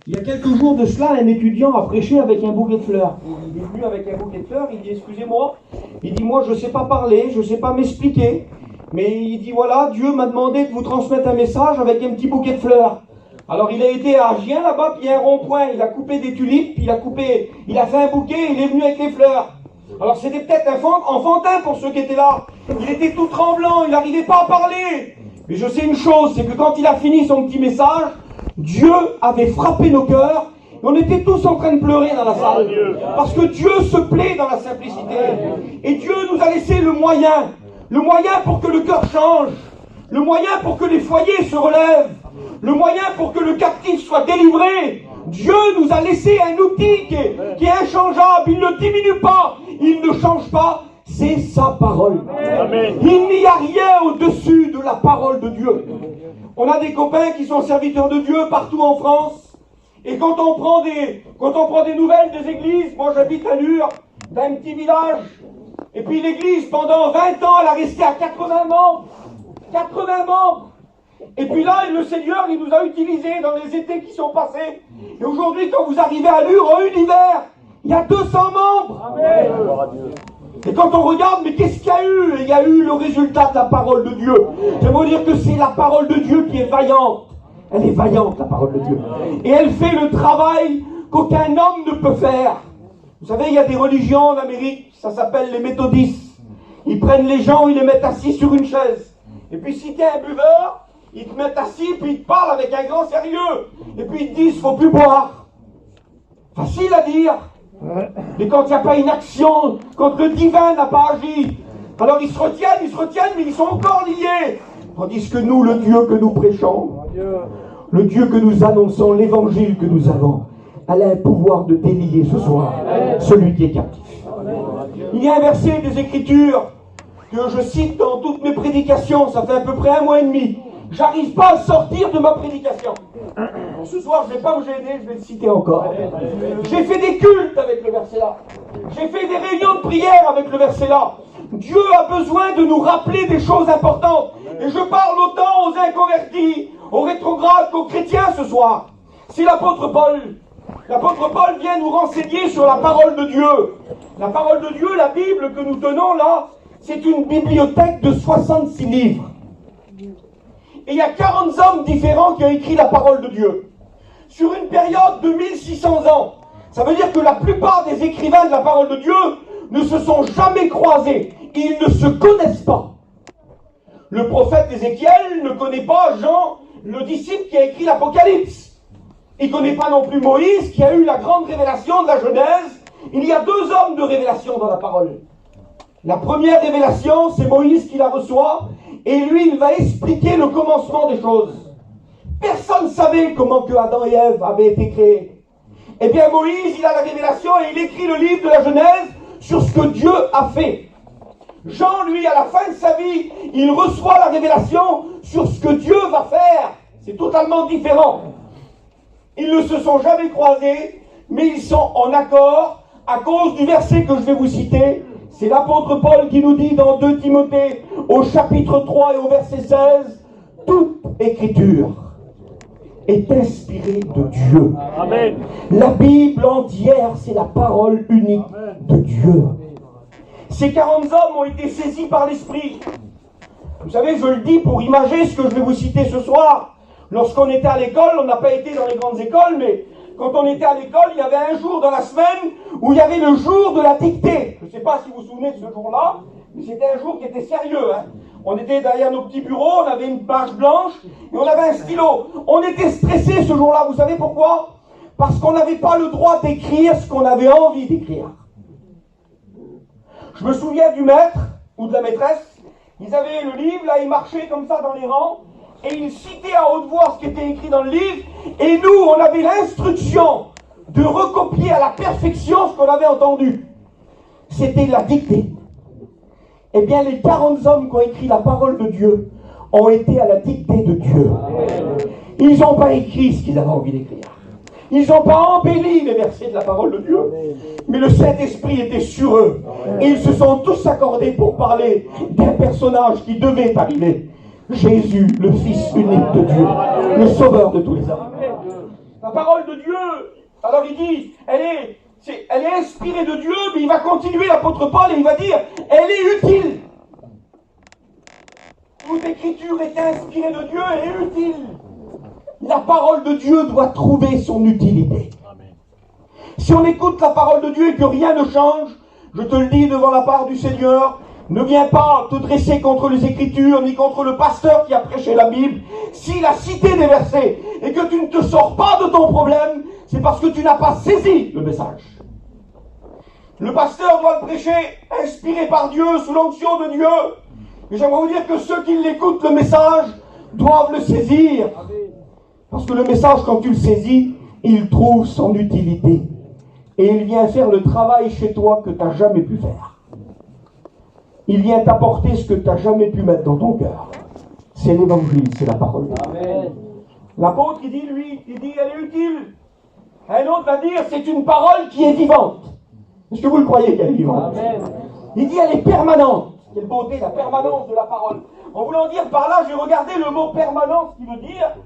Il y a quelques jours de cela, un étudiant a prêché avec un bouquet de fleurs. Il est venu avec un bouquet de fleurs, il dit excusez-moi, il dit moi je ne sais pas parler, je ne sais pas m'expliquer, mais il dit voilà, Dieu m'a demandé de vous transmettre un message avec un petit bouquet de fleurs. Alors il a été à Gien là-bas, puis il y a un rond-point, il a coupé des tulipes, il a fait un bouquet, il est venu avec les fleurs. Alors c'était peut-être enfantin pour ceux qui étaient là. Il était tout tremblant, il n'arrivait pas à parler. Mais je sais une chose, c'est que quand il a fini son petit message, Dieu avait frappé nos cœurs, et on était tous en train de pleurer dans la salle. Parce que Dieu se plaît dans la simplicité. Et Dieu nous a laissé le moyen pour que le cœur change, le moyen pour que les foyers se relèvent, le moyen pour que le captif soit délivré. Dieu nous a laissé un outil qui est inchangeable, il ne diminue pas, il ne change pas, c'est sa parole. Amen. Il n'y a rien au-dessus de la parole de Dieu. On a des copains qui sont serviteurs de Dieu partout en France, et quand on prend des nouvelles des églises, moi j'habite à Lure, d'un petit village, et puis l'église pendant 20 ans elle a resté à 80 membres. 80 membres. Et puis là, le Seigneur, il nous a utilisés dans les étés qui sont passés. Et aujourd'hui, quand vous arrivez à Lure, en un hiver, il y a 200 membres. Amen. Et quand on regarde, mais qu'est-ce qu'il y a eu? Il y a eu le résultat de la parole de Dieu. J'aimerais dire que c'est la parole de Dieu qui est vaillante. Elle est vaillante, la parole de Dieu. Et elle fait le travail qu'aucun homme ne peut faire. Vous savez, il y a des religions en Amérique, ça s'appelle les méthodistes. Ils prennent les gens, ils les mettent assis sur une chaise. Et puis si tu es un buveur, ils te mettent assis, puis ils te parlent avec un grand sérieux. Et puis ils te disent, il ne faut plus boire. Facile à dire. Mais quand il n'y a pas une action, quand le divin n'a pas agi, alors ils se retiennent, mais ils sont encore liés. Tandis que nous, le Dieu que nous prêchons, le Dieu que nous annonçons, l'évangile que nous avons, elle a un pouvoir de délier ce soir celui qui est captif. Il y a un verset des Écritures que je cite dans toutes mes prédications, ça fait à peu près 1 mois et demi. J'arrive pas à sortir de ma prédication. Ce soir, je ne vais pas vous gêner, je vais le citer encore. J'ai fait des cultes avec le verset là. J'ai fait des réunions de prière avec le verset là. Dieu a besoin de nous rappeler des choses importantes. Et je parle autant aux inconvertis, aux rétrogrades qu'aux chrétiens ce soir. C'est l'apôtre Paul. L'apôtre Paul vient nous renseigner sur la parole de Dieu. La parole de Dieu, la Bible que nous tenons là, c'est une bibliothèque de 66 livres. Et il y a 40 hommes différents qui ont écrit la parole de Dieu. Sur une période de 1600 ans. Ça veut dire que la plupart des écrivains de la parole de Dieu ne se sont jamais croisés. Ils ne se connaissent pas. Le prophète Ézéchiel ne connaît pas Jean, le disciple qui a écrit l'Apocalypse. Il ne connaît pas non plus Moïse qui a eu la grande révélation de la Genèse. Il y a 2 hommes de révélation dans la parole. La première révélation, c'est Moïse qui la reçoit, et lui, il va expliquer le commencement des choses. Personne ne savait comment que Adam et Ève avaient été créés. Eh bien, Moïse, il a la révélation et il écrit le livre de la Genèse sur ce que Dieu a fait. Jean, lui, à la fin de sa vie, il reçoit la révélation sur ce que Dieu va faire. C'est totalement différent. Ils ne se sont jamais croisés, mais ils sont en accord à cause du verset que je vais vous citer. C'est l'apôtre Paul qui nous dit dans 2 Timothée, au chapitre 3 et au verset 16, « Toute écriture est inspirée de Dieu. » Amen. La Bible entière, c'est la parole unique de Dieu. Ces 40 hommes ont été saisis par l'Esprit. Vous savez, je le dis pour imager ce que je vais vous citer ce soir. Lorsqu'on était à l'école, on n'a pas été dans les grandes écoles, mais quand on était à l'école, il y avait un jour dans la semaine où il y avait le jour de la dictée. Je ne sais pas si vous vous souvenez de ce jour-là, mais c'était un jour qui était sérieux. On était derrière nos petits bureaux, on avait une page blanche et on avait un stylo. On était stressés ce jour-là, vous savez pourquoi? Parce qu'on n'avait pas le droit d'écrire ce qu'on avait envie d'écrire. Je me souviens du maître ou de la maîtresse, ils avaient le livre, là ils marchaient comme ça dans les rangs, et ils citaient à haute voix ce qui était écrit dans le livre, et nous, on avait l'instruction de recopier à la perfection ce qu'on avait entendu. C'était la dictée. Eh bien, les 40 hommes qui ont écrit la parole de Dieu ont été à la dictée de Dieu. Ils n'ont pas écrit ce qu'ils avaient envie d'écrire. Ils n'ont pas embelli les versets de la parole de Dieu. Mais le Saint-Esprit était sur eux. Et ils se sont tous accordés pour parler d'un personnage qui devait arriver. Jésus, le Fils unique de Dieu, le Sauveur de tous les hommes. La parole de Dieu, alors il dit, elle est inspirée de Dieu, mais il va continuer, l'apôtre Paul, et il va dire, elle est utile. Toute écriture est inspirée de Dieu et est utile. La parole de Dieu doit trouver son utilité. Si on écoute la parole de Dieu et que rien ne change, je te le dis devant la part du Seigneur, ne viens pas te dresser contre les Écritures, ni contre le pasteur qui a prêché la Bible. S'il a cité des versets et que tu ne te sors pas de ton problème, c'est parce que tu n'as pas saisi le message. Le pasteur doit le prêcher, inspiré par Dieu, sous l'onction de Dieu. Et j'aimerais vous dire que ceux qui l'écoutent, le message, doivent le saisir. Parce que le message, quand tu le saisis, il trouve son utilité. Et il vient faire le travail chez toi que tu n'as jamais pu faire. Il vient t'apporter ce que tu n'as jamais pu mettre dans ton cœur. C'est l'évangile, c'est la parole. Amen. L'apôtre, il dit, lui, il dit, elle est utile. Un autre va dire, c'est une parole qui est vivante. Est-ce que vous le croyez qu'elle est vivante? Amen. Il dit, elle est permanente. Quelle beauté, la permanence de la parole. En voulant dire par là, j'ai regardé le mot permanence, qui veut dire,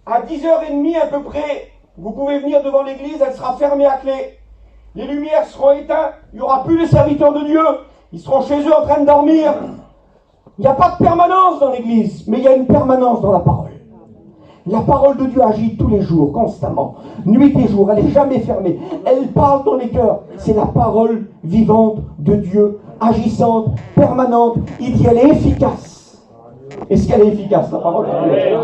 à 10h30 à peu près, vous pouvez venir devant l'église, elle sera fermée à clé. Les lumières seront éteintes, il n'y aura plus les serviteurs de Dieu. Ils seront chez eux en train de dormir. Il n'y a pas de permanence dans l'église, mais il y a une permanence dans la parole. La parole de Dieu agit tous les jours, constamment, nuit et jour, elle n'est jamais fermée. Elle parle dans les cœurs. C'est la parole vivante de Dieu, agissante, permanente. Il dit elle est efficace. Est-ce qu'elle est efficace, la parole de Dieu?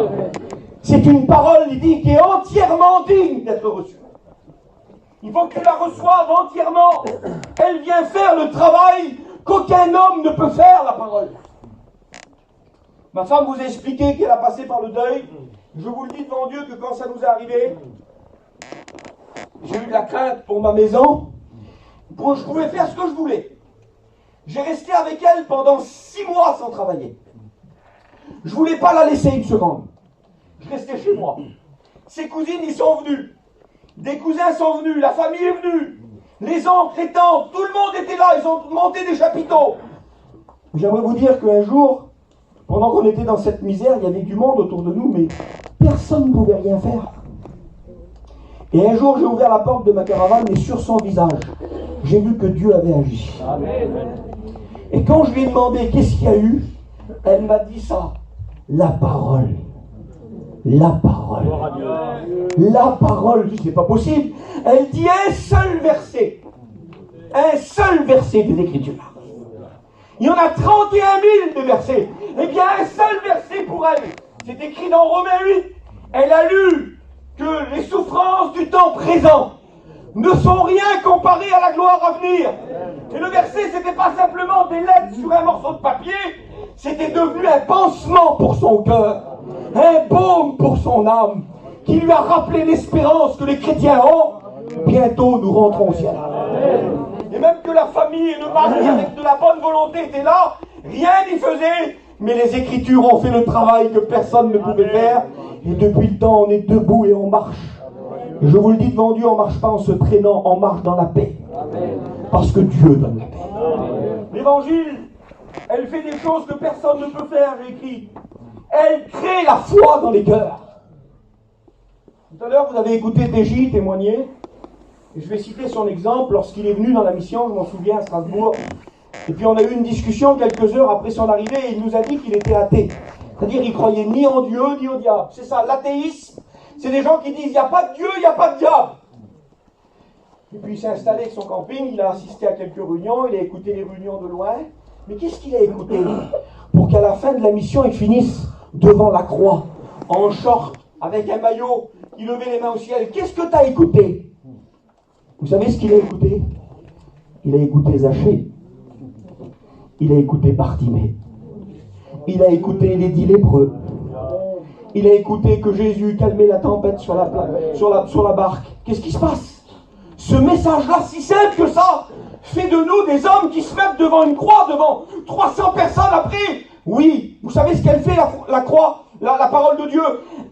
C'est une parole, il dit, qui est entièrement digne d'être reçue. Il faut que tu la reçoives entièrement. Elle vient faire le travail qu'aucun homme ne peut faire, la parole. Ma femme vous a expliqué qu'elle a passé par le deuil. Je vous le dis devant Dieu que quand ça nous est arrivé, j'ai eu de la crainte pour ma maison. Je pouvais faire ce que je voulais. J'ai resté avec elle pendant 6 mois sans travailler. Je ne voulais pas la laisser une seconde. Je restais chez moi. Ses cousines, ils sont venus. Des cousins sont venus, la famille est venue. Les oncles, les tantes, tout le monde était là, ils ont monté des chapiteaux. J'aimerais vous dire qu'un jour, pendant qu'on était dans cette misère, il y avait du monde autour de nous, mais personne ne pouvait rien faire. Et un jour, j'ai ouvert la porte de ma caravane, et sur son visage, j'ai vu que Dieu avait agi. Amen. Et quand je lui ai demandé qu'est-ce qu'il y a eu, elle m'a dit ça, la parole. La parole. La parole, c'est pas possible. Elle dit un seul verset. Un seul verset des Écritures. Il y en a 31 000 de versets. Eh bien, un seul verset pour elle. C'est écrit dans Romains 8. Elle a lu que les souffrances du temps présent ne sont rien comparées à la gloire à venir. Et le verset, c'était pas simplement des lettres sur un morceau de papier. C'était devenu un pansement pour son cœur. Un baume pour son âme, qui lui a rappelé l'espérance que les chrétiens ont. Bientôt nous rentrons au ciel. Et même que la famille et le mari avec de la bonne volonté étaient là, rien n'y faisait, mais les Écritures ont fait le travail que personne ne pouvait faire. Et depuis le temps, on est debout et on marche. Et je vous le dis devant Dieu, on ne marche pas en se traînant, on marche dans la paix. Parce que Dieu donne la paix. L'évangile, elle fait des choses que personne ne peut faire, j'ai écrit. Elle crée la foi dans les cœurs. Tout à l'heure, vous avez écouté TJ témoigner. Et je vais citer son exemple. Lorsqu'il est venu dans la mission, je m'en souviens, à Strasbourg. Et puis on a eu une discussion quelques heures après son arrivée et il nous a dit qu'il était athée. C'est-à-dire qu'il ne croyait ni en Dieu, ni au diable. C'est ça, l'athéisme. C'est des gens qui disent, il n'y a pas de Dieu, il n'y a pas de diable. Et puis il s'est installé avec son camping, il a assisté à quelques réunions, il a écouté les réunions de loin. Mais qu'est-ce qu'il a écouté pour qu'à la fin de la mission, il finisse devant la croix, en short, avec un maillot, il levait les mains au ciel. Qu'est-ce que tu as écouté? Vous savez ce qu'il a écouté? Il a écouté Zachée. Il a écouté Bartimée. Il a écouté les 10 lépreux. Il a écouté que Jésus calmait la tempête sur la barque. Qu'est-ce qui se passe? Ce message-là, si simple que ça, fait de nous des hommes qui se mettent devant une croix, devant 300 personnes après. Oui, vous savez ce qu'elle fait, la croix, la parole de Dieu?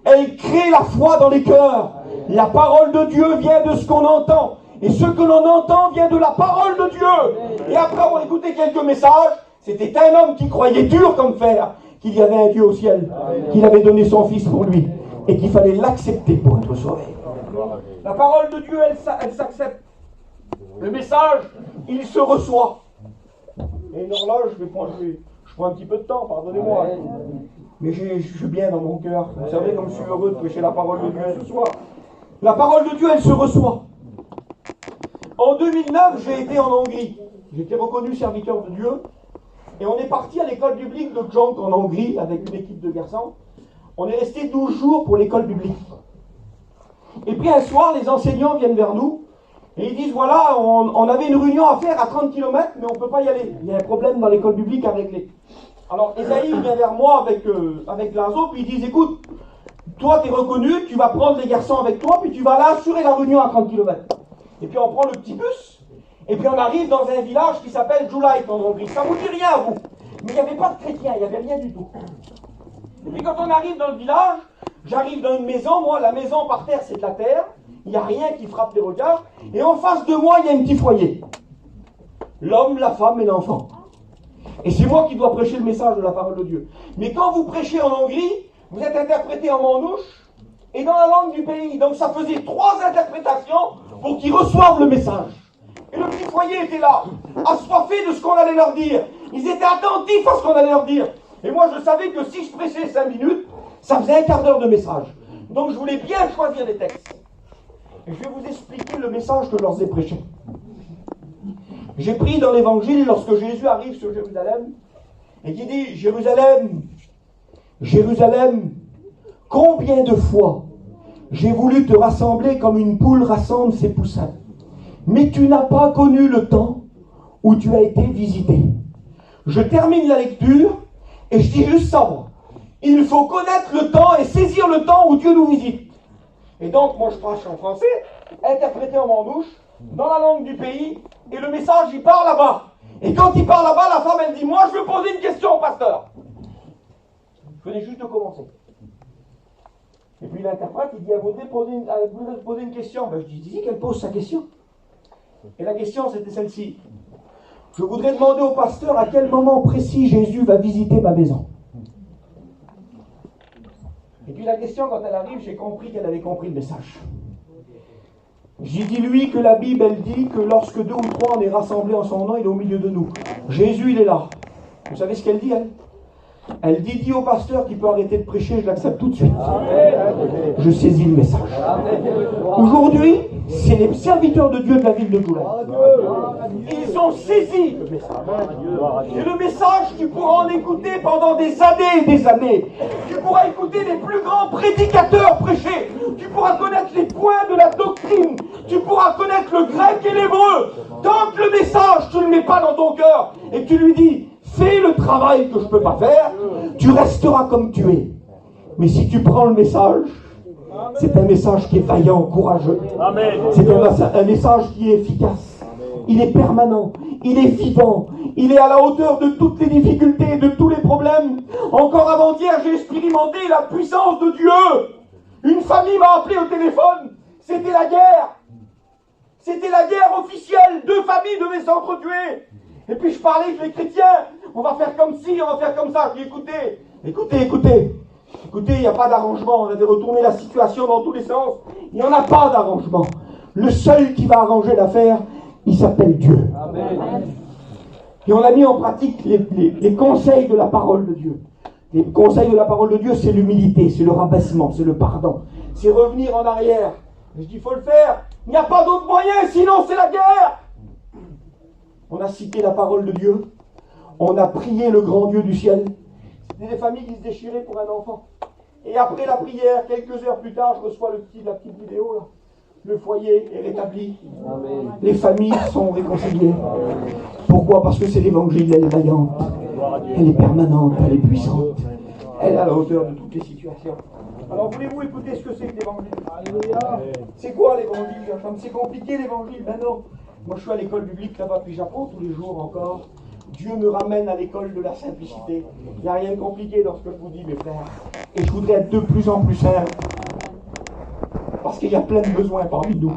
Elle crée la foi dans les cœurs. La parole de Dieu vient de ce qu'on entend. Et ce que l'on entend vient de la parole de Dieu. Et après avoir écouté quelques messages, c'était un homme qui croyait dur comme fer qu'il y avait un Dieu au ciel, qu'il avait donné son fils pour lui. et qu'il fallait l'accepter pour être sauvé. La parole de Dieu, elle s'accepte. Le message, il se reçoit. Et une horloge, je prends un petit peu de temps, pardonnez-moi. Mais je suis bien dans mon cœur. Vous savez comme je suis heureux de prêcher la parole de Dieu ce soir. La parole de Dieu, elle se reçoit. En 2009, j'ai été en Hongrie. J'ai été reconnu serviteur de Dieu. Et on est parti à l'école biblique de Gdansk en Hongrie avec une équipe de garçons. On est resté 12 jours pour l'école biblique. Et puis un soir, les enseignants viennent vers nous et ils disent, voilà, on avait une réunion à faire à 30 km, mais on ne peut pas y aller. Il y a un problème dans l'école biblique avec les... Alors Esaïe vient vers moi avec Lazo, puis ils disent, écoute, toi tu es reconnu, tu vas prendre les garçons avec toi, puis tu vas aller assurer la réunion à 30 km. Et puis on prend le petit bus, et puis on arrive dans un village qui s'appelle Gyulai en Hongrie. Ça ne vous dit rien à vous, mais il n'y avait pas de chrétiens, il n'y avait rien du tout. Et puis quand on arrive dans le village, j'arrive dans une maison, moi la maison par terre c'est de la terre, il n'y a rien qui frappe les regards, et en face de moi il y a un petit foyer. L'homme, la femme et l'enfant. Et c'est moi qui dois prêcher le message de la parole de Dieu. Mais quand vous prêchez en Hongrie, vous êtes interprété en manouche et dans la langue du pays. Donc ça faisait 3 interprétations pour qu'ils reçoivent le message. Et le petit foyer était là, assoiffé de ce qu'on allait leur dire. Ils étaient attentifs à ce qu'on allait leur dire. Et moi je savais que si je prêchais 5 minutes, ça faisait un quart d'heure de message. Donc je voulais bien choisir les textes. Et je vais vous expliquer le message que je leur ai prêché. J'ai pris dans l'évangile lorsque Jésus arrive sur Jérusalem et qui dit, Jérusalem, Jérusalem, combien de fois j'ai voulu te rassembler comme une poule rassemble ses poussins, mais tu n'as pas connu le temps où tu as été visité. Je termine la lecture et je dis juste ça. Il faut connaître le temps et saisir le temps où Dieu nous visite. Et donc moi je prêche en français, interprété en manouche, dans la langue du pays, et le message il part là-bas. Et quand il part là-bas, la femme elle dit, moi je veux poser une question au pasteur. Je venais juste de commencer. Et puis l'interprète il dit, elle voudrait poser une question. Ben, je dis qu'elle pose sa question. Et la question c'était celle-ci. Je voudrais demander au pasteur à quel moment précis Jésus va visiter ma maison. Et puis la question quand elle arrive, j'ai compris qu'elle avait compris le message. J'ai dit lui que la Bible elle dit que lorsque 2 ou 3 on est rassemblés en son nom, il est au milieu de nous. Jésus il est là. Vous savez ce qu'elle dit elle? Elle dit, dis au pasteur qu'il peut arrêter de prêcher, je l'accepte tout de suite. Je saisis le message. Aujourd'hui, c'est les serviteurs de Dieu de la ville de Gyulai. Ils ont saisi le message. Et le message, tu pourras en écouter pendant des années et des années. Tu pourras écouter les plus grands prédicateurs prêcher. Tu pourras connaître les points de la doctrine. Tu pourras connaître le grec et l'hébreu. Tant que le message, tu ne le mets pas dans ton cœur et tu lui dis, fais le travail que je ne peux pas faire, tu resteras comme tu es. Mais si tu prends le message, c'est un message qui est vaillant, courageux. C'est un message qui est efficace. Il est permanent, il est vivant, il est à la hauteur de toutes les difficultés, de tous les problèmes. Encore avant-hier, j'ai expérimenté la puissance de Dieu. Une famille m'a appelé au téléphone, c'était la guerre. C'était la guerre officielle, 2 familles devaient s'entretuer. Et puis je parlais avec les chrétiens, on va faire comme ci, on va faire comme ça. Je dis écoutez, il n'y a pas d'arrangement, on avait retourné la situation dans tous les sens. Il n'y en a pas d'arrangement. Le seul qui va arranger l'affaire, il s'appelle Dieu. Amen. Et on a mis en pratique les conseils de la parole de Dieu. Les conseils de la parole de Dieu, c'est l'humilité, c'est le rabaissement, c'est le pardon. C'est revenir en arrière. Je dis, il faut le faire. Il n'y a pas d'autre moyen, sinon c'est la guerre. On a cité la parole de Dieu. On a prié le grand Dieu du ciel. C'était des familles qui se déchiraient pour un enfant. Et après la prière, quelques heures plus tard, je reçois la petite vidéo là. Le foyer est rétabli. Amen. Les familles sont réconciliées. Pourquoi? Parce que c'est l'évangile, elle est vaillante. Elle est permanente, elle est puissante. Elle est à la hauteur de toutes les situations. Alors voulez-vous écouter ce que c'est que l'évangile? C'est quoi l'évangile? C'est compliqué l'évangile? Ben non. Moi je suis à l'école biblique là-bas, puis j'apprends tous les jours encore. Dieu me ramène à l'école de la simplicité. Il n'y a rien de compliqué dans ce que je vous dis, mes frères. Et je voudrais être de plus en plus simple. Parce qu'il y a plein de besoins parmi nous.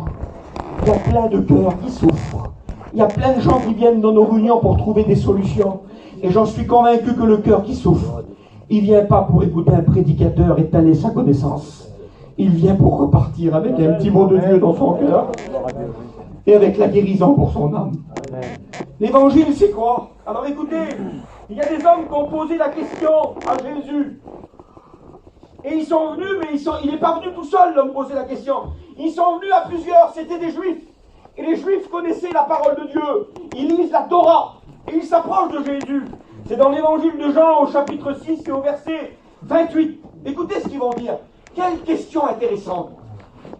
Il y a plein de cœurs qui souffrent. Il y a plein de gens qui viennent dans nos réunions pour trouver des solutions. Et j'en suis convaincu que le cœur qui souffre, il ne vient pas pour écouter un prédicateur étaler sa connaissance. il vient pour repartir avec un petit mot de Dieu dans son cœur et avec la guérison pour son âme. L'évangile, c'est quoi? Alors écoutez, il y a des hommes qui ont posé la question à Jésus. Et ils sont venus, mais il n'est pas venu tout seul, l'homme, poser la question. Ils sont venus à plusieurs, c'était des Juifs. Et les Juifs connaissaient la parole de Dieu. Ils lisent la Torah. Et ils s'approchent de Jésus. C'est dans l'évangile de Jean, au chapitre 6 et au verset 28. Écoutez ce qu'ils vont dire. Quelle question intéressante.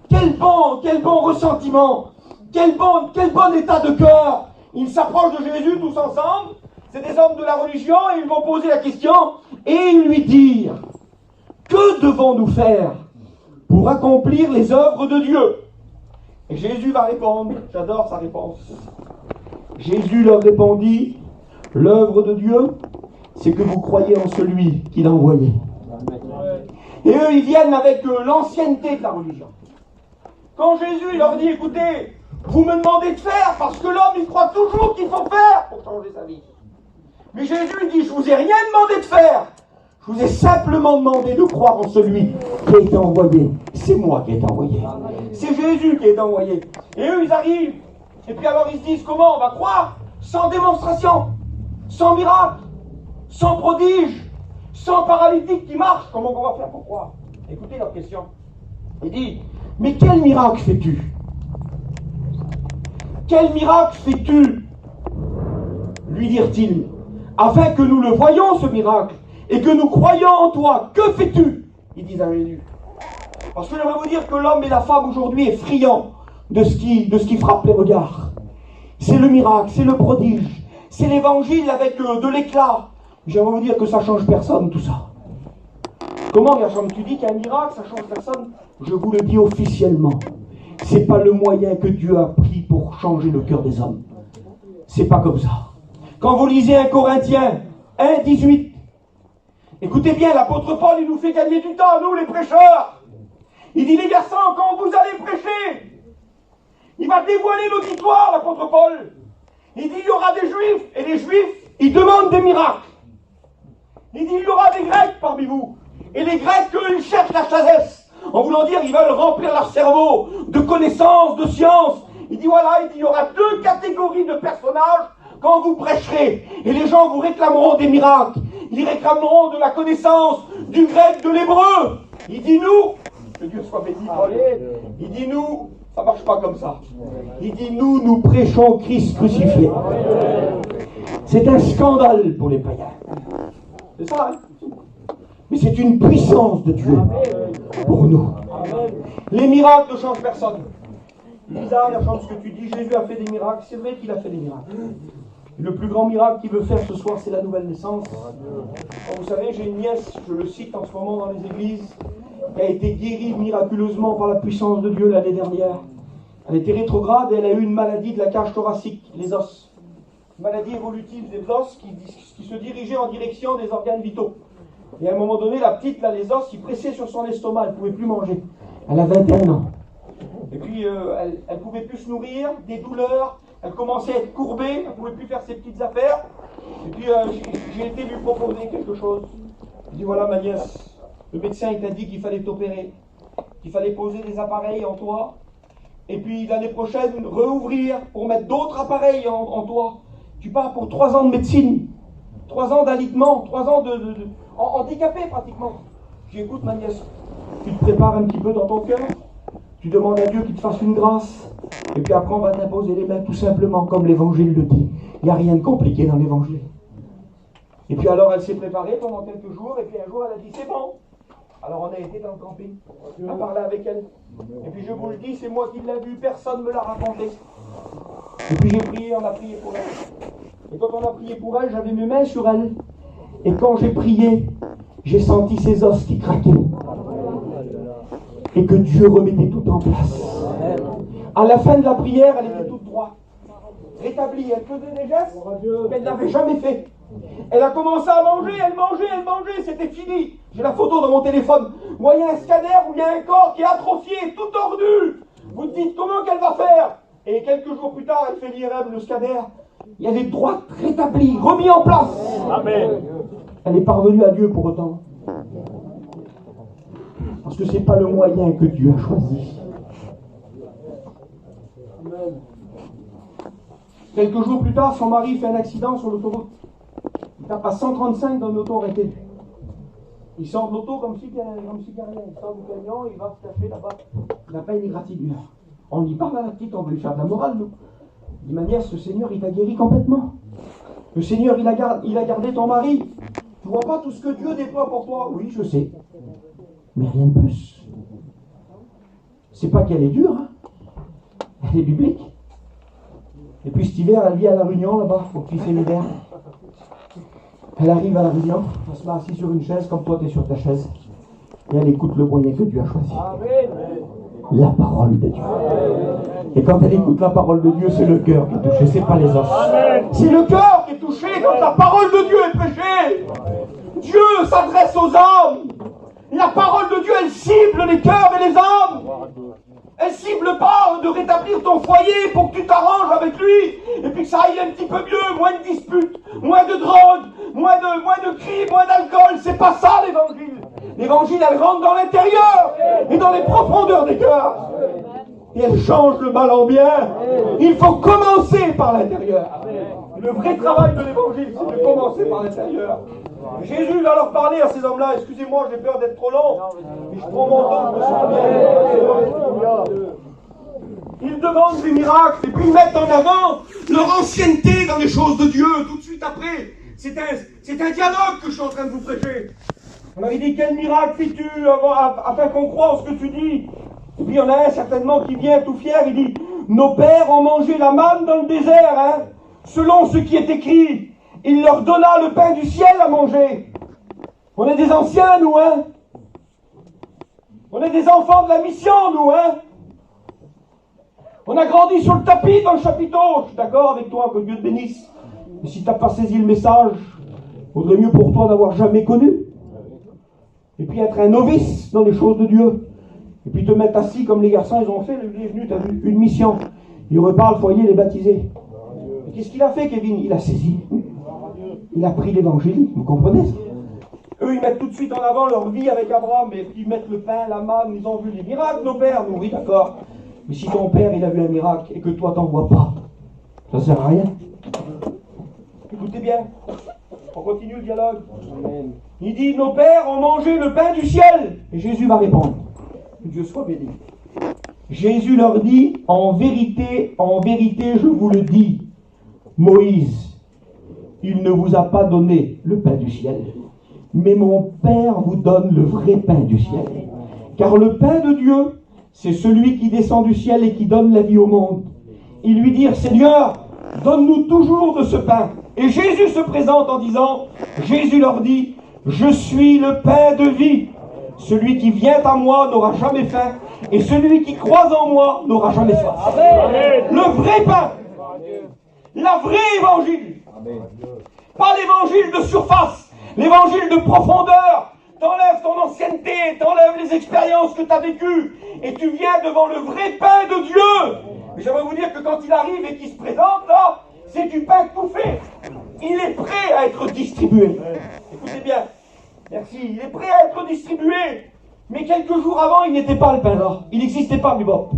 Quel bon ressentiment. Quel bon état de cœur. Ils s'approchent de Jésus tous ensemble. C'est des hommes de la religion et ils vont poser la question et lui dire: que devons-nous faire pour accomplir les œuvres de Dieu? Et Jésus va répondre, j'adore sa réponse. Jésus leur répondit: l'œuvre de Dieu, c'est que vous croyez en celui qui l'a envoyé. Et eux, ils viennent avec l'ancienneté de la religion. Quand Jésus leur dit: écoutez, vous me demandez de faire parce que l'homme, il croit toujours qu'il faut faire pour changer sa vie. Mais Jésus dit: je vous ai rien demandé de faire. Je vous ai simplement demandé de croire en celui qui a été envoyé. C'est moi qui ai été envoyé. C'est Jésus qui a été envoyé. Et eux, ils arrivent. Et puis alors, ils se disent: comment on va croire sans démonstration, sans miracle, sans prodige, sans paralytique qui marche? Comment on va faire pour croire? Écoutez leur question. Il dit: mais quel miracle fais-tu? Quel miracle fais-tu? Lui dirent-ils, afin que nous le voyions ce miracle et que nous croyons en toi. Que fais-tu? Ils disent à Jésus. Parce que j'aimerais vous dire que l'homme et la femme aujourd'hui est friand de ce qui frappe les regards. C'est le miracle, c'est le prodige, c'est l'évangile avec de l'éclat. J'aimerais vous dire que ça change personne tout ça. Comment, Gershom, tu dis qu'il y a un miracle, ça change personne? Je vous le dis officiellement. C'est pas le moyen que Dieu a pris pour changer le cœur des hommes. C'est pas comme ça. Quand vous lisez 1 Corinthiens 1, 18, écoutez bien, l'apôtre Paul, il nous fait gagner du temps, nous les prêcheurs. Il dit: les garçons, quand vous allez prêcher, il va dévoiler l'auditoire, l'apôtre Paul. Il dit: il y aura des juifs, et les juifs, ils demandent des miracles. Il dit: il y aura des grecs parmi vous. Et les grecs, eux, ils cherchent la sagesse. En voulant dire, ils veulent remplir leur cerveau de connaissances, de sciences. Il dit: voilà, il y aura deux catégories de personnages quand vous prêcherez. Et les gens vous réclameront des miracles. Ils réclameront de la connaissance du grec, de l'hébreu. Il dit: nous, que Dieu soit béni, il dit: nous, ça ne marche pas comme ça. Il dit: nous prêchons Christ crucifié. C'est un scandale pour les païens. C'est ça, hein? Mais c'est une puissance de Dieu pour nous. Les miracles ne changent personne. Bizarre, il change ce que tu dis. Jésus a fait des miracles. C'est vrai qu'il a fait des miracles. Le plus grand miracle qu'il veut faire ce soir, c'est la nouvelle naissance. Vous savez, j'ai une nièce, je le cite en ce moment dans les églises, qui a été guérie miraculeusement par la puissance de Dieu l'année dernière. Elle était rétrograde et elle a eu une maladie de la cage thoracique, les os. Une maladie évolutive des os qui se dirigeait en direction des organes vitaux. Et à un moment donné, la petite, là, les os, ils pressaient sur son estomac, elle ne pouvait plus manger. Elle a 21 ans. Et puis, elle ne pouvait plus se nourrir, des douleurs, elle commençait à être courbée, elle ne pouvait plus faire ses petites affaires. Et puis, j'ai été lui proposer quelque chose. Je dis: voilà, ma nièce, le médecin, il t'a dit qu'il fallait t'opérer, qu'il fallait poser des appareils en toi, et puis l'année prochaine, réouvrir pour mettre d'autres appareils en toi. Tu pars pour 3 ans de médecine, 3 ans d'alitement, 3 ans handicapé pratiquement. Je dis: écoute, ma nièce, tu te prépares un petit peu dans ton cœur, tu demandes à Dieu qu'il te fasse une grâce, et puis après on va t'imposer les mains tout simplement comme l'évangile le dit. Il n'y a rien de compliqué dans l'évangile. Et puis alors elle s'est préparée pendant quelques jours, et puis un jour elle a dit: c'est bon. Alors on a été dans le camping, on a parlé avec elle. Et puis je vous le dis, c'est moi qui l'ai vu, personne ne me l'a raconté. Et puis j'ai prié, on a prié pour elle. Et quand on a prié pour elle, j'avais mes mains sur elle. Et quand j'ai prié, j'ai senti ses os qui craquaient. Et que Dieu remettait tout en place. À la fin de la prière, elle était toute droite. Rétablie, elle faisait des gestes qu'elle n'avait jamais fait. Elle a commencé à manger, elle mangeait, c'était fini. J'ai la photo dans mon téléphone. Vous voyez un scanner où il y a un corps qui est atrophié, tout tordu. Vous te dites: comment qu'elle va faire? Et quelques jours plus tard, elle fait l'IRM, le scanner. Il y a les droites rétablies, remis en place. Amen. Elle est parvenue à Dieu pour autant. Parce que ce n'est pas le moyen que Dieu a choisi. Quelques jours plus tard, son mari fait un accident sur l'autoroute. Il tape à 135 dans une auto arrêtée. Il sort de l'auto comme si rien. Il sort du camion, il va se cacher là-bas. Il n'a pas une égratignure. On y parle à la petite, on veut lui faire de la morale, nous. D'une manière, ce Seigneur, il t'a guéri complètement. Le Seigneur, il a gardé ton mari. Tu vois pas tout ce que Dieu déploie pour toi? Oui, je sais. Mais rien de plus. C'est pas qu'elle est dure, hein. Elle est biblique. Et puis cet hiver, elle vit à La Réunion, là-bas, au petit séminaire. Elle arrive à La Réunion, elle se met assise sur une chaise, comme toi, tu es sur ta chaise. Et elle écoute le moyen que Dieu a choisi. La parole de Dieu. Et quand elle écoute la parole de Dieu, c'est le cœur qui est touché, c'est pas les os. C'est le cœur qui est touché quand la parole de Dieu est prêchée. Dieu s'adresse aux hommes. La parole de Dieu, elle cible les cœurs et les âmes. Elle cible pas de rétablir ton foyer pour que tu t'arranges avec lui et puis que ça aille un petit peu mieux, moins de disputes, moins de drogue, moins de cris, moins d'alcool. C'est pas ça l'évangile. L'évangile, elle rentre dans l'intérieur et dans les profondeurs des cœurs. Et elle change le mal en bien. Il faut commencer par l'intérieur. Le vrai travail de l'évangile, c'est de commencer par l'intérieur. Jésus va leur parler à ces hommes-là. Excusez-moi, j'ai peur d'être trop long. Mais je prends mon temps, je me sens bien. Ils demandent des miracles et puis ils mettent en avant leur ancienneté dans les choses de Dieu. Tout de suite après, c'est un dialogue que je suis en train de vous prêcher. On avait dit, quel miracle fais-tu afin qu'on croie en ce que tu dis? Et puis il y en a un certainement qui vient tout fier, il dit, nos pères ont mangé la manne dans le désert, hein, selon ce qui est écrit. Il leur donna le pain du ciel à manger. On est des anciens, nous, hein. On est des enfants de la mission, nous, hein. On a grandi sur le tapis dans le chapiteau. Je suis d'accord avec toi, que Dieu te bénisse. Mais si tu n'as pas saisi le message, il vaudrait mieux pour toi d'avoir jamais connu. Et puis être un novice dans les choses de Dieu. Et puis te mettre assis comme les garçons, ils ont fait. Il est venu, tu as vu, une mission. Il repart le foyer, les baptiser. Et qu'est-ce qu'il a fait, Kevin? Il a saisi. Il a pris l'évangile, vous comprenez ça? Eux, ils mettent tout de suite en avant leur vie avec Abraham, et puis ils mettent le pain, la manne, ils ont vu les miracles, nos pères, nous, oui, d'accord. Mais si ton père, il a vu un miracle, et que toi, t'en vois pas, ça sert à rien. Écoutez bien, on continue le dialogue. Il dit, nos pères ont mangé le pain du ciel. Et Jésus va répondre. Que Dieu soit béni. Jésus leur dit, en vérité, je vous le dis, Moïse, il ne vous a pas donné le pain du ciel, mais mon Père vous donne le vrai pain du ciel. Car le pain de Dieu, c'est celui qui descend du ciel et qui donne la vie au monde. Ils lui dirent, Seigneur, donne-nous toujours de ce pain. Et Jésus se présente en disant, Jésus leur dit, je suis le pain de vie. Celui qui vient à moi n'aura jamais faim, et celui qui croit en moi n'aura jamais soif. Le vrai pain, la vraie évangile. Pas l'évangile de surface, l'évangile de profondeur. T'enlèves ton ancienneté, t'enlèves les expériences que tu as vécues, et tu viens devant le vrai pain de Dieu. J'aimerais vous dire que quand il arrive et qu'il se présente là, c'est du pain tout fait. Il est prêt à être distribué. Écoutez bien, merci, il est prêt à être distribué. Mais quelques jours avant, il n'était pas le pain là. Il n'existait pas, Bibop.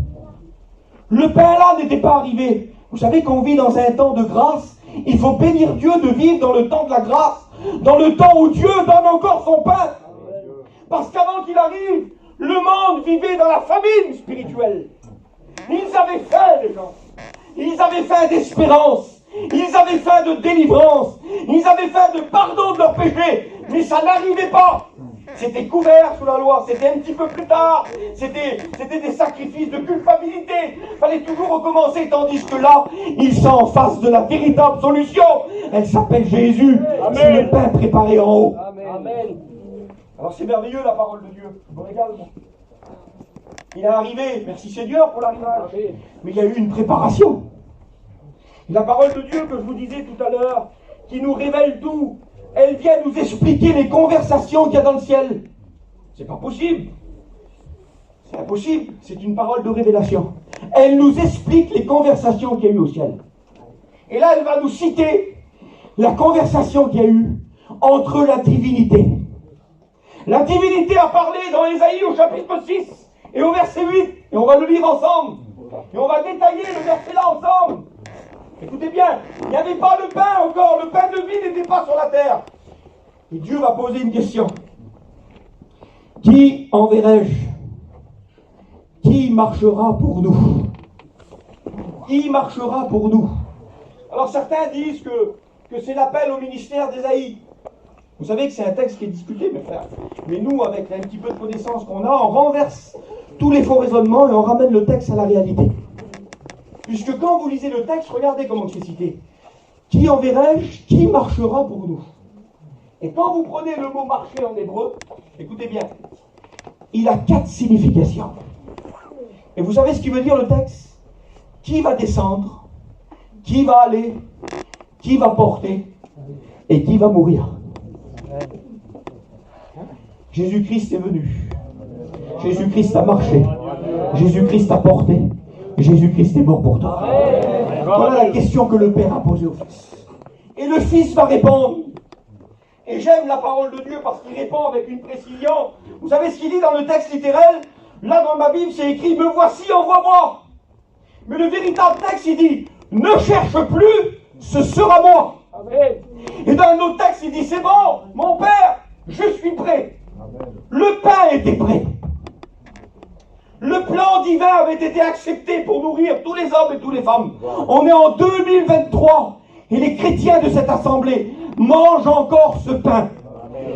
Le pain là n'était pas arrivé. Vous savez qu'on vit dans un temps de grâce. Il faut bénir Dieu de vivre dans le temps de la grâce, dans le temps où Dieu donne encore son pain. Parce qu'avant qu'il arrive, le monde vivait dans la famine spirituelle. Ils avaient faim, les gens. Ils avaient faim d'espérance. Ils avaient faim de délivrance. Ils avaient faim de pardon de leurs péchés. Mais ça n'arrivait pas. C'était couvert sous la loi, c'était un petit peu plus tard, c'était des sacrifices de culpabilité, il fallait toujours recommencer, tandis que là, ils sont en face de la véritable solution, elle s'appelle Jésus, c'est le pain préparé en haut. Amen. Alors c'est merveilleux la parole de Dieu, je me régale. Il est arrivé, merci Seigneur pour l'arrivage, mais il y a eu une préparation. La parole de Dieu que je vous disais tout à l'heure, qui nous révèle tout, elle vient nous expliquer les conversations qu'il y a dans le ciel. C'est pas possible. C'est impossible. C'est une parole de révélation. Elle nous explique les conversations qu'il y a eu au ciel. Et là, elle va nous citer la conversation qu'il y a eu entre la divinité, La divinité a parlé dans Ésaïe au chapitre 6 et au verset 8. Et on va le lire ensemble. Et on va détailler le verset là ensemble. Écoutez bien, il n'y avait pas le pain encore. Le pain de vie n'était pas sur la terre. Et Dieu va poser une question. Qui enverrai-je? Qui marchera pour nous? Qui marchera pour nous? Alors certains disent que c'est l'appel au ministère d'Ésaïe. Vous savez que c'est un texte qui est discuté, mes frères. Mais nous, avec un petit peu de connaissance qu'on a, on renverse tous les faux raisonnements et on ramène le texte à la réalité. Puisque quand vous lisez le texte, regardez comment c'est cité. Qui enverrai-je? Qui marchera pour nous? Et quand vous prenez le mot marcher en hébreu, écoutez bien, il a 4 significations. Et vous savez ce qui veut dire le texte? Qui va descendre? Qui va aller? Qui va porter? Et qui va mourir? Jésus-Christ est venu. Jésus-Christ a marché. Jésus-Christ a porté. Jésus-Christ est mort pour toi. Voilà la question que le Père a posée au Fils. Et le Fils va répondre. Et j'aime la parole de Dieu parce qu'il répond avec une précision. Vous savez ce qu'il dit dans le texte littéral? Là dans ma Bible c'est écrit, me voici, envoie-moi. Mais le véritable texte il dit, ne cherche plus, ce sera moi. Et dans un autre texte il dit, c'est bon, mon Père, je suis prêt. Le pain était prêt. Le plan divin avait été accepté pour nourrir tous les hommes et toutes les femmes. On est en 2023 et les chrétiens de cette assemblée mangent encore ce pain.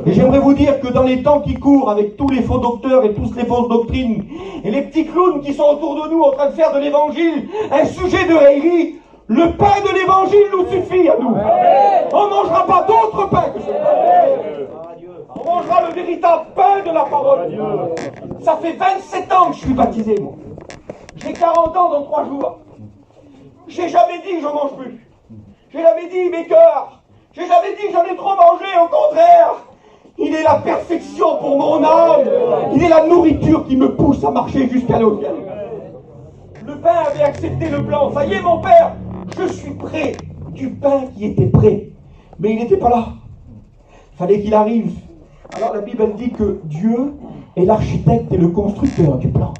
Et j'aimerais vous dire que dans les temps qui courent, avec tous les faux docteurs et toutes les fausses doctrines, et les petits clowns qui sont autour de nous en train de faire de l'évangile un sujet de raillerie, le pain de l'évangile nous suffit à nous. On ne mangera pas d'autre pain que ce pain. On mangera le véritable pain de la parole. Ça fait 27 ans que je suis baptisé, moi. J'ai 40 ans dans 3 jours. J'ai jamais dit je mange plus. J'ai jamais dit mes cœurs. J'ai jamais dit j'en ai trop mangé, au contraire. Il est la perfection pour mon âme. Il est la nourriture qui me pousse à marcher jusqu'à l'autel. Le pain avait accepté le plan. Ça y est, mon Père, je suis prêt. Du pain qui était prêt. Mais il n'était pas là. Il fallait qu'il arrive. Alors la Bible dit que Dieu est l'architecte et le constructeur du plan.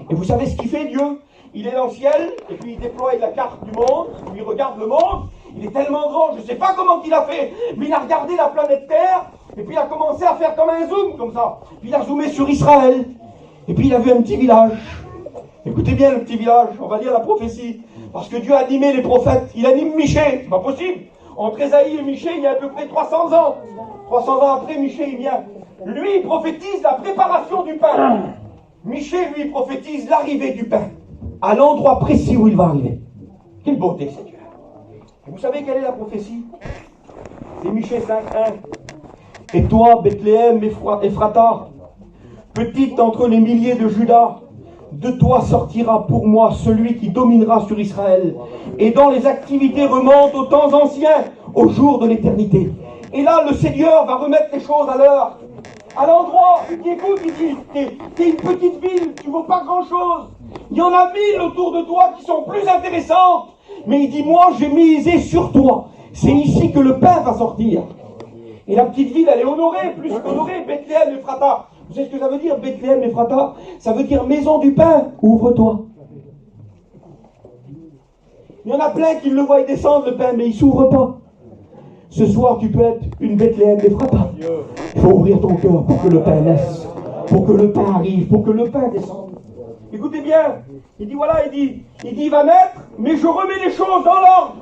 Et vous savez ce qu'il fait, Dieu? Il est dans le ciel, et puis il déploie la carte du monde, il regarde le monde, il est tellement grand, je ne sais pas comment il a fait, mais il a regardé la planète Terre, et puis il a commencé à faire comme un zoom, comme ça. Puis il a zoomé sur Israël, et puis il a vu un petit village. Écoutez bien le petit village, on va lire la prophétie, parce que Dieu a animé les prophètes, il anime Michée, c'est pas possible. Entre Ésaïe et Michée, il y a à peu près 300 ans. 300 ans après, Michée, il vient. Lui, il prophétise la préparation du pain. Michée, lui, prophétise l'arrivée du pain. À l'endroit précis où il va arriver. Quelle beauté, c'est Dieu. Et vous savez quelle est la prophétie? C'est Michée 5.1. Et toi, Bethléem, Ephrata, petite d'entre les milliers de Juda, de toi sortira pour moi celui qui dominera sur Israël, et dont les activités remontent aux temps anciens, au jour de l'éternité. Et là, le Seigneur va remettre les choses à l'heure. À l'endroit, écoute, il dit, t'es une petite ville, tu vaux pas grand-chose. Il y en a 1000 autour de toi qui sont plus intéressantes. Mais il dit, moi, j'ai misé sur toi. C'est ici que le pain va sortir. Et la petite ville, elle est honorée, plus qu'honorée, Bethléem, Ephrata. Vous savez ce que ça veut dire, Bethléem, Ephrata? Ça veut dire maison du pain, ouvre-toi. Il y en a plein qui le voient descendre, le pain, mais il ne s'ouvre pas. Ce soir, tu peux être une Bethléem, Ephrata. Il faut ouvrir ton cœur pour que le pain naisse, pour que le pain arrive, pour que le pain descende. Écoutez bien, il dit, voilà, il va naître, mais je remets les choses dans l'ordre.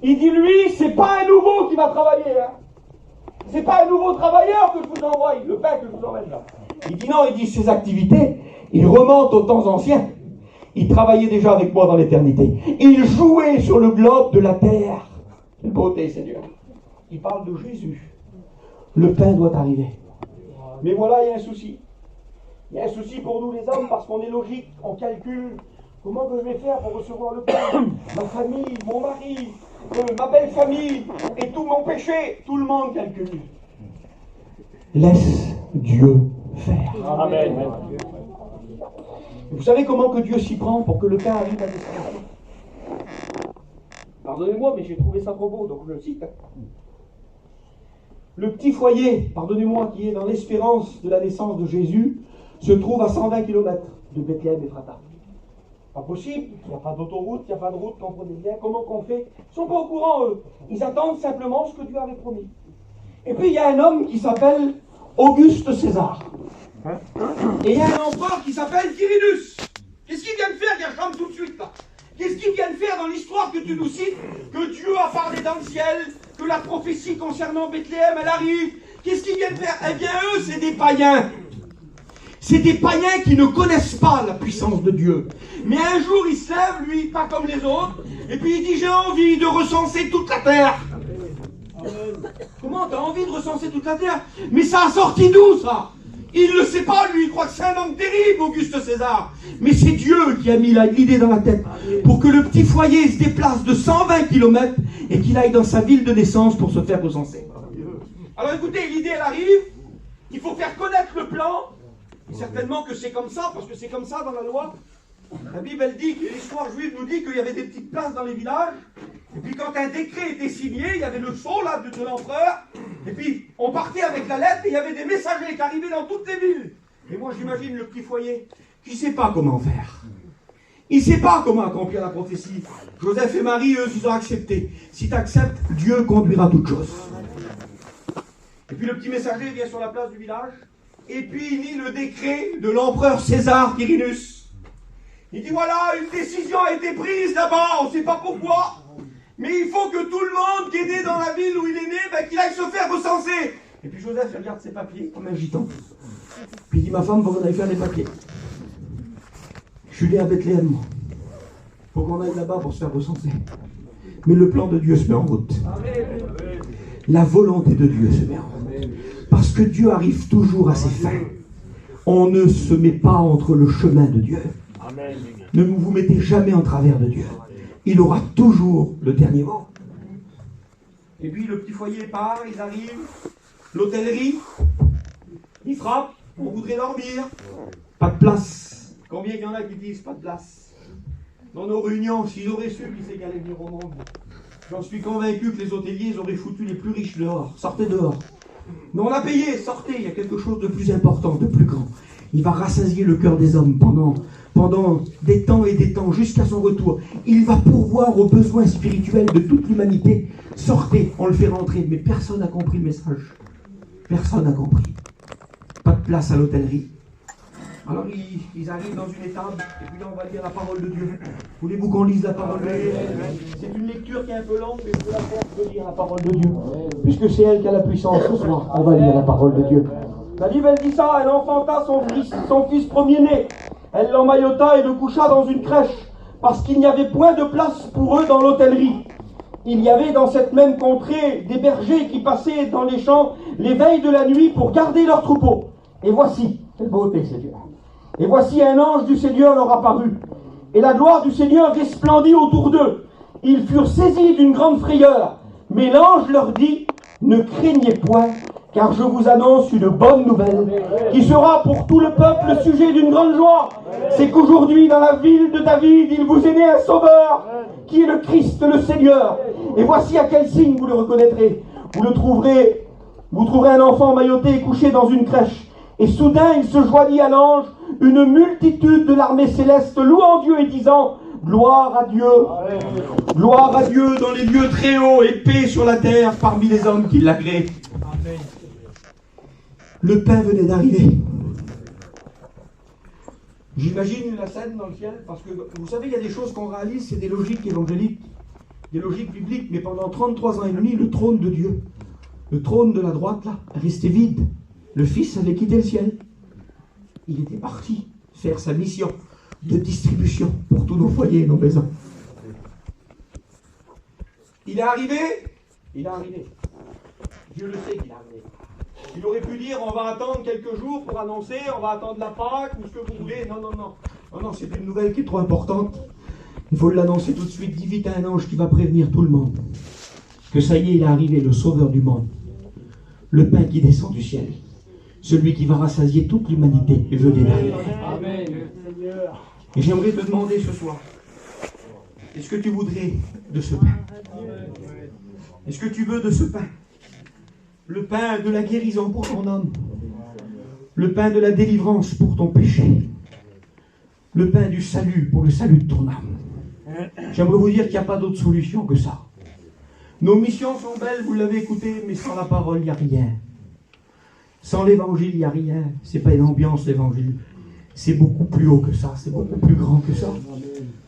Il dit, lui, c'est pas un nouveau qui va travailler, hein. C'est pas un nouveau travailleur que je vous envoie, le pain que je vous emmène là. Il dit non, il dit ses activités, il remonte aux temps anciens. Il travaillait déjà avec moi dans l'éternité. Il jouait sur le globe de la terre. Quelle beauté, Seigneur. Il parle de Jésus. Le pain doit arriver. Mais voilà, il y a un souci. Il y a un souci pour nous les hommes parce qu'on est logique, on calcule. Comment que je vais faire pour recevoir le pain? Ma famille, mon mari, ma belle famille et tout mon péché, tout le monde calcule. Laisse Dieu faire. Amen. Vous savez comment que Dieu s'y prend pour que le pain arrive à destination? Pardonnez-moi, mais j'ai trouvé ça trop beau, donc je le cite. le petit foyer, pardonnez-moi, qui est dans l'espérance de la naissance de Jésus, se trouve à 120 km de Bethléem Ephrata. Pas possible, il n'y a pas d'autoroute, il n'y a pas de route, comprenez bien, comment qu'on fait? Ils ne sont pas au courant, eux. Ils attendent simplement ce que Dieu avait promis. Et puis il y a un homme qui s'appelle Auguste César. Et il y a un empereur qui s'appelle Quirinus. Qu'est-ce qu'il vient de faire, Gershom, tout de suite là? Qu'est-ce qu'il vient de faire dans l'histoire que tu nous cites? Que Dieu a parlé dans le ciel, que la prophétie concernant Bethléem, elle arrive. Qu'est-ce qu'ils viennent faire? Eh bien, eux, c'est des païens. C'est des païens qui ne connaissent pas la puissance de Dieu. Mais un jour, il se lève, lui, pas comme les autres, et puis il dit, j'ai envie de recenser toute la terre. Comment t'as envie de recenser toute la terre? Mais ça a sorti d'où, ça? Il ne le sait pas, lui, il croit que c'est un homme terrible, Auguste César. Mais c'est Dieu qui a mis l'idée dans la tête pour que le petit foyer se déplace de 120 km et qu'il aille dans sa ville de naissance pour se faire recenser. Alors écoutez, l'idée, elle arrive, il faut faire connaître le plan. Certainement que c'est comme ça, parce que c'est comme ça dans la loi. La Bible, elle dit, l'histoire juive nous dit qu'il y avait des petites places dans les villages, et puis quand un décret était signé, il y avait le sceau là de l'empereur, et puis on partait avec la lettre, et il y avait des messagers qui arrivaient dans toutes les villes. Et moi j'imagine le petit foyer, qui ne sait pas comment faire. Il ne sait pas comment accomplir la prophétie. Joseph et Marie, eux, ils ont accepté. Si tu acceptes, Dieu conduira toutes choses. Et puis le petit messager vient sur la place du village, et puis il lit le décret de l'empereur César Quirinus. Il dit voilà, une décision a été prise là-bas, on ne sait pas pourquoi, mais il faut que tout le monde qui est né dans la ville où il est né, qu'il aille se faire recenser. Et puis Joseph regarde ses papiers comme un gitan. Puis il dit ma femme, il faut qu'on aille faire les papiers. Je suis né à Bethléem, moi. Il faut qu'on aille là-bas pour se faire recenser. Mais le plan de Dieu se met en route. La volonté de Dieu se met en route. Parce que Dieu arrive toujours à ses fins. On ne se met pas entre le chemin de Dieu. Amen. Ne vous mettez jamais en travers de Dieu. Il aura toujours le dernier mot. Et puis le petit foyer part, ils arrivent, l'hôtellerie, ils frappent, on voudrait dormir. Pas de place. Combien il y en a qui disent pas de place? Dans nos réunions, s'ils auraient su qui c'est qui allait venir au monde, j'en suis convaincu que les hôteliers, ils auraient foutu les plus riches dehors. Sortez dehors. Mais on a payé, sortez, il y a quelque chose de plus important, de plus grand. Il va rassasier le cœur des hommes pendant des temps et des temps, jusqu'à son retour. Il va pourvoir aux besoins spirituels de toute l'humanité. Sortez, on le fait rentrer. Mais personne n'a compris le message. Personne n'a compris. Pas de place à l'hôtellerie. Alors ils arrivent dans une étable, et puis là on va lire la parole de Dieu. Voulez-vous qu'on lise la parole de Dieu? C'est une lecture qui est un peu lente, mais je veux la faire de lire la parole de Dieu. Puisque c'est elle qui a la puissance ce soir, on va lire la parole de Dieu. La Bible, elle dit ça, elle enfanta son fils premier-né. Elle l'emmaillota et le coucha dans une crèche, parce qu'il n'y avait point de place pour eux dans l'hôtellerie. Il y avait dans cette même contrée des bergers qui passaient dans les champs les veilles de la nuit pour garder leurs troupeaux. Et voici, quelle beauté, Seigneur. Et voici un ange du Seigneur leur apparut. Et la gloire du Seigneur resplendit autour d'eux. Ils furent saisis d'une grande frayeur. Mais l'ange leur dit, ne craignez point, car je vous annonce une bonne nouvelle, qui sera pour tout le peuple le sujet d'une grande joie. C'est qu'aujourd'hui, dans la ville de David, il vous est né un sauveur, qui est le Christ, le Seigneur. Et voici à quel signe vous le reconnaîtrez. Vous trouverez un enfant emmailloté et couché dans une crèche. Et soudain, il se joignit à l'ange une multitude de l'armée céleste, louant Dieu et disant « Gloire à Dieu, gloire à Dieu dans les lieux très hauts et paix sur la terre parmi les hommes qui l'agréent. » Le pain venait d'arriver. J'imagine la scène dans le ciel, parce que vous savez, il y a des choses qu'on réalise, c'est des logiques évangéliques, des logiques bibliques, mais pendant 33 ans et demi, le trône de Dieu, le trône de la droite, là, restait vide. Le Fils avait quitté le ciel. Il était parti faire sa mission de distribution pour tous nos foyers et nos maisons. Il est arrivé. Il est arrivé. Dieu le sait qu'il est arrivé. Il aurait pu dire, on va attendre quelques jours pour annoncer, on va attendre la Pâque ou ce que vous voulez. Non, non, non. Non, non, c'est une nouvelle qui est trop importante. Il faut l'annoncer tout de suite. Dis vite à un ange qui va prévenir tout le monde que ça y est, il est arrivé, le Sauveur du monde. Le pain qui descend du ciel. Celui qui va rassasier toute l'humanité et venez d'arriver. Amen. Et j'aimerais te demander ce soir, est-ce que tu voudrais de ce pain? Est-ce que tu veux de ce pain? Le pain de la guérison pour ton âme. Le pain de la délivrance pour ton péché. Le pain du salut pour le salut de ton âme. J'aimerais vous dire qu'il n'y a pas d'autre solution que ça. Nos missions sont belles, vous l'avez écouté, mais sans la parole, il n'y a rien. Sans l'évangile, il n'y a rien. Ce n'est pas une ambiance, l'évangile. C'est beaucoup plus haut que ça, c'est beaucoup plus grand que ça.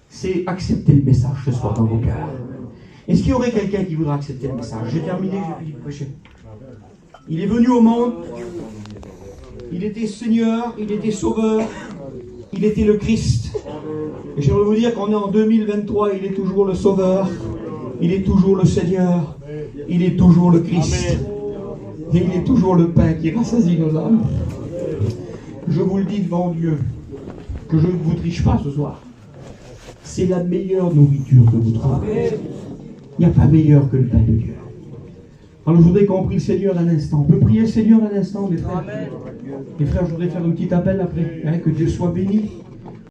C'est accepter le message ce soir dans vos cœurs. Est-ce qu'il y aurait quelqu'un qui voudrait accepter le message? J'ai terminé, j'ai fini de prêcher. Il est venu au monde, il était Seigneur, il était Sauveur, il était le Christ. Et j'aimerais vous dire qu'on est en 2023, il est toujours le Sauveur, il est toujours le Seigneur, il est toujours le Christ. Et il est toujours le pain qui rassasie nos âmes. Je vous le dis devant Dieu, que je ne vous triche pas ce soir. C'est la meilleure nourriture que vous trouverez. Il n'y a pas meilleur que le pain de Dieu. Alors je voudrais qu'on prie le Seigneur un instant. On peut prier le Seigneur un instant, mes frères. Mes frères, je voudrais faire un petit appel après. Que Dieu soit béni.